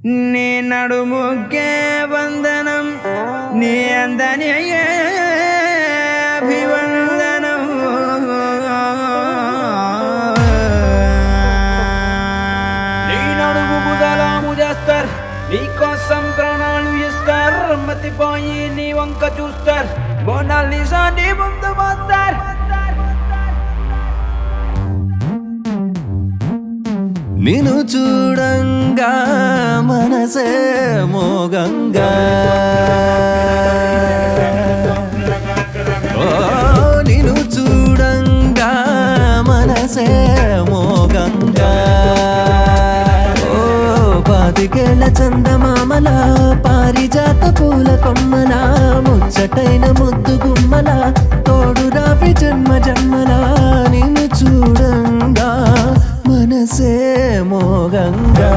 నీ నడుముకే వందనం నీ అందని అభివందనం నీ నడుముకు సలాము చేస్తారు నీకోసం ప్రాణాలు ఇస్తారు మతిపోయి నీ వంక చూస్తారు మోనాలిసా నీ ముందు పోస్తారు నిన్ను చూడంగా మనసే మోగంగా నిన్ను చూడంగా మనసే మోగంగా పాతికేళ్ల చందమామల పారిజాత పూల కొమ్మల ముచ్చటైన ముద్దు గుమ్మల తోడు రావి జన్మ జన్మల నిన్ను చూడంగా మనసే మోగంగా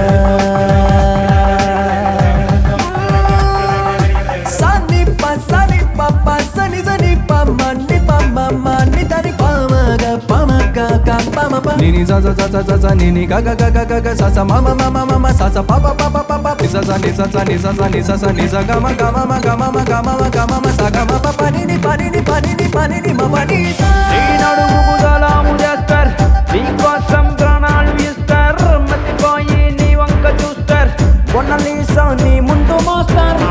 సని ప సని ప ప సని సని ప మని ప మ మని తని ప మ గ ప మ గ గ ప మ ప ని ని స స స స స ని ని గ గ గ గ గ స స మ మ మ మ మ స స ప ప ప ప ప ప స స ని స స ని స స ని స స ని స గ మ గ మ మ గ మ మ గ మ మ గ మ మ స గ మ ప ప ని ని ప ని ని ప ని ని ప ని ని మ ప ని స నీ నడుముకు సలాము చేస్తారు నీకోసం ప్రాణాలు ఇస్తారు మతిపోయి నీ వంక చూస్తారు మోనాలిసా నీ ముందు మోస్తారు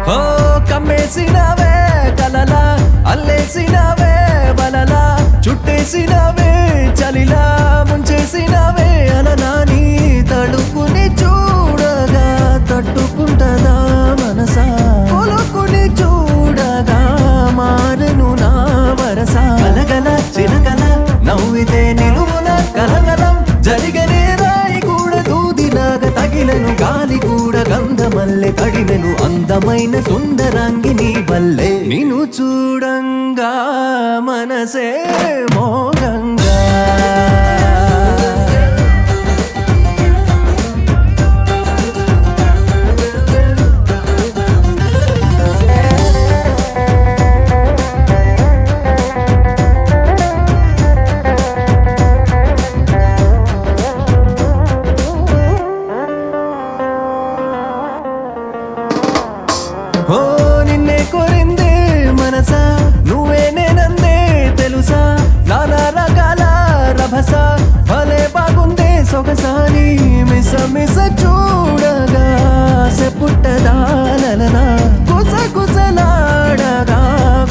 ఓ కమ్మేసినవే కలలా అల్లేసినవే బలలా చుట్టేసినవే చలిలా ముంచేసినవే అలలా నీ తడుకుని చూడగా తట్టుకుంటదా మనసా కొలుకుని చూడగా మారను నా వరస కలగల చిలకల నవ్వితే నిలువున కలగలం జరిగనే రాయి కూడా దూదిలాగా తగిలను గాలి కూడా గంధమల్లె తడినెను అందమైన సుందరాంగిని వల్లే నిన్ను చూడంగా మనసే మోగంగా ఓ నిన్నే కోరిందే మనసా నువ్వే నేనందే తెలుసా నానా రకాల రభస భలే బాగుందే సొగసారి మిస మిస చూడగా సెపుట్టదా లలనా కుస కుసలాడగా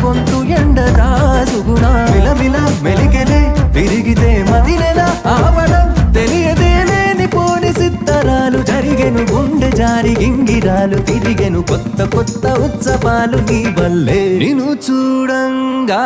గొంతు ఎండదా సుగుణా మిలమిల మెలికెలే తిరిగితే మదినెలా ఆవడం తెలియదే లేని పోని సిద్ధరాలు జరిగెను గుండె జారి గింగిరాలు తిరిగెను కొత్త కొత్త ఉత్సవాలు నీ వల్లే నిన్ను చూడంగా